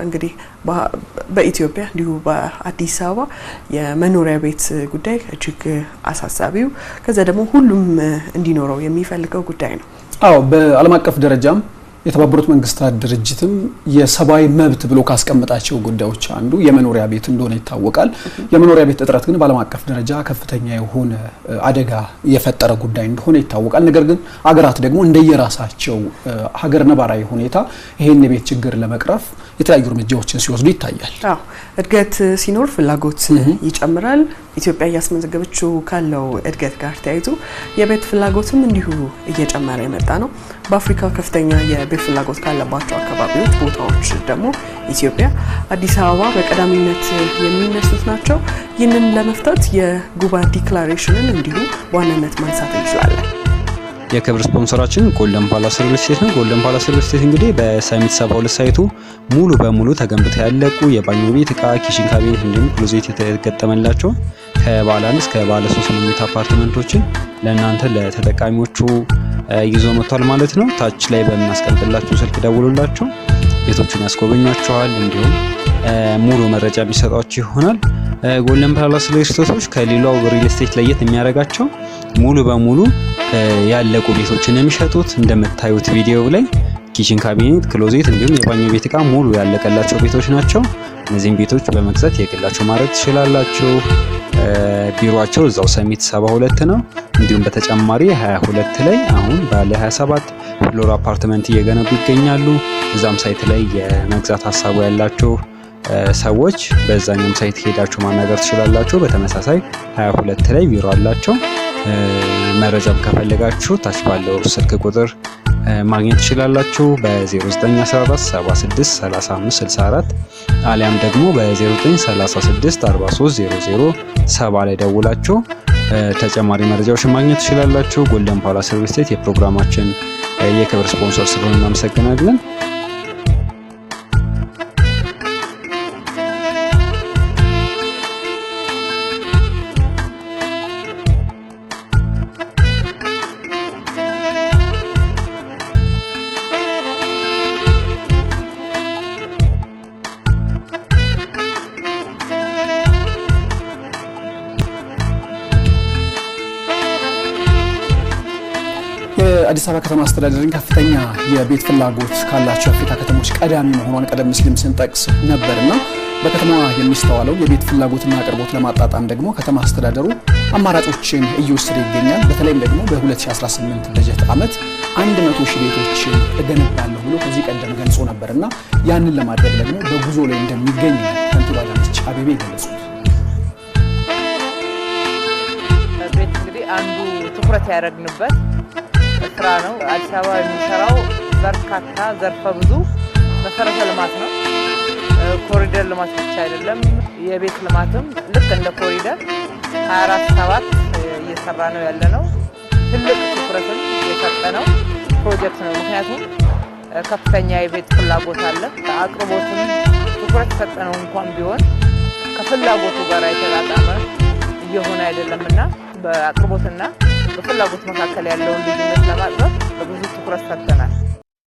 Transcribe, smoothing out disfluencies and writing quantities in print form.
እንግዲህ በኢትዮጵያ እንዲሁ በአዲስ አበባ የመኖሪያ ቤት ጉዳይ እጅግ አሳሳቢው ከዛ ደግሞ ሁሉም እንዲኖረው የሚፈልገው ጉዳይ ነው። አዎ በዓለም አቀፍ ደረጃም የተባበሩት መንግስታት ድርጅትም የሰብአዊ መብት ብሎ ካስቀመጣቸው ጉዳዮች አንዱ የመኖሪያ ቤት እንደሆነ ይታወቃል። የመኖሪያ ቤት እጥረት ግን በዓለም አቀፍ ደረጃ ከፍተኛ የሆነ አደጋ የፈጠረ ጉዳይ እንደሆነ ይታወቃል። ነገር ግን አገራት ደግሞ እንደየራሳቸው ሀገር ነባራዊ ሁኔታ ይሄን የቤት ችግር ለመቅረፍ የተለያዩ እርምጃዎችን ሲወስዱ ይታያል። አዎ እድገት ሲኖር ፍላጎት ይጨምራል። ኢትዮጵያ እያስመዘገበችው ካለው እድገት ጋር ተያይዞ የቤት ፍላጎትም እንዲሁ እየጨመረ የመጣ ነው። በአፍሪካ ከፍተኛ የቤት ፍላጎት ካለባቸው አካባቢዎች ቦታዎች ደግሞ ኢትዮጵያ፣ አዲስ አበባ በቀዳሚነት የሚነሱት ናቸው። ይህንን ለመፍታት የጉባ ዲክላሬሽንን እንዲሁ በዋናነት ማንሳት እንችላለን። የክብር ስፖንሰራችን ጎልደን ፓላስ ሪል ስቴት ነው። ጎልደን ፓላስ ሪል ስቴት እንግዲህ በሳሚት 72 ሳይቱ ሙሉ በሙሉ ተገንብተው ያለቁ የባኞ ቤት ዕቃ፣ ኪችን ካቢኔት እንዲሁም ክሎዜት የተገጠመላቸው ከባለ 1 እስከ ባለ 3 መኝታ አፓርትመንቶችን ለእናንተ ለተጠቃሚዎቹ ይዞ መጥቷል ማለት ነው። ታች ላይ በሚያስቀምጥላችሁ ስልክ ደውሉላቸው፣ ቤቶቹን ያስጎበኟቸዋል፣ እንዲሁም ሙሉ መረጃ የሚሰጧችሁ ይሆናል። ጎልደን ፓላስ ሪል ስቴቶች ከሌላው ሪል ስቴት ለየት የሚያደርጋቸው ሙሉ በሙሉ ያለቁ ቤቶችን የሚሸጡት እንደምታዩት ቪዲዮ ላይ ኪችን ካቢኔት፣ ክሎዜት እንዲሁም የባኞ ቤት ዕቃ ሙሉ ያለቀላቸው ቤቶች ናቸው። እነዚህን ቤቶች በመግዛት የግላችሁ ማድረግ ትችላላችሁ። ቢሮአቸው እዛው ሰሚት 72 ነው። እንዲሁም በተጨማሪ 22 ላይ አሁን ባለ 27 ፍሎር አፓርትመንት እየገነቡ ይገኛሉ። እዛም ሳይት ላይ የመግዛት ሀሳቡ ያላችሁ ሰዎች በዛኛም ሳይት ሄዳችሁ ማናገር ትችላላችሁ። በተመሳሳይ 22 ላይ ቢሮ አላቸው። መረጃም ከፈለጋችሁ ታች ባለው ስልክ ቁጥር ማግኘት ትችላላችሁ። በ0914 76 35 64 አሊያም ደግሞ በ0936 43 00 7 ላይ ደውላችሁ ተጨማሪ መረጃዎችን ማግኘት ትችላላችሁ። ጎልደን ፓላስ ሪል ስቴት የፕሮግራማችን የክብር ስፖንሰር ስለሆነ እናመሰግናለን። አዲስ አበባ ከተማ አስተዳደርን ከፍተኛ የቤት ፍላጎት ካላቸው አፍሪካ ከተሞች ቀዳሚ መሆኗን ቀደም ሲልም ስንጠቅስ ነበርና በከተማዋ የሚስተዋለው የቤት ፍላጎትና አቅርቦት ለማጣጣም ደግሞ ከተማ አስተዳደሩ አማራጮችን እየወሰደ ይገኛል። በተለይም ደግሞ በ2018 በጀት ዓመት 100 ሺህ ቤቶችን እገነባለሁ ብሎ ከዚህ ቀደም ገልጾ ነበርና ያንን ለማድረግ ደግሞ በጉዞ ላይ እንደሚገኝ ከንቲባ አዳነች አቤቤ ገለጹ። ቤት እንግዲህ አንዱ ትኩረት ያደረግንበት ስራ ነው። አዲስ አበባ የሚሰራው በርካታ ዘርፈ ብዙ መሰረተ ልማት ነው። ኮሪደር ልማት ብቻ አይደለም፣ የቤት ልማትም ልክ እንደ ኮሪደር 24/7 እየሰራ ነው ያለነው። ትልቅ ትኩረትን የሰጠነው ፕሮጀክት ነው። ምክንያቱም ከፍተኛ የቤት ፍላጎት አለ። አቅርቦትም ትኩረት ሰጠነው እንኳን ቢሆን ከፍላጎቱ ጋር የተጣጣመ እየሆነ አይደለምና በአቅርቦትና በፍላጎት መካከል ያለውን ልዩነት ለማጥበብ ብዙ ትኩረት ሰጥተናል።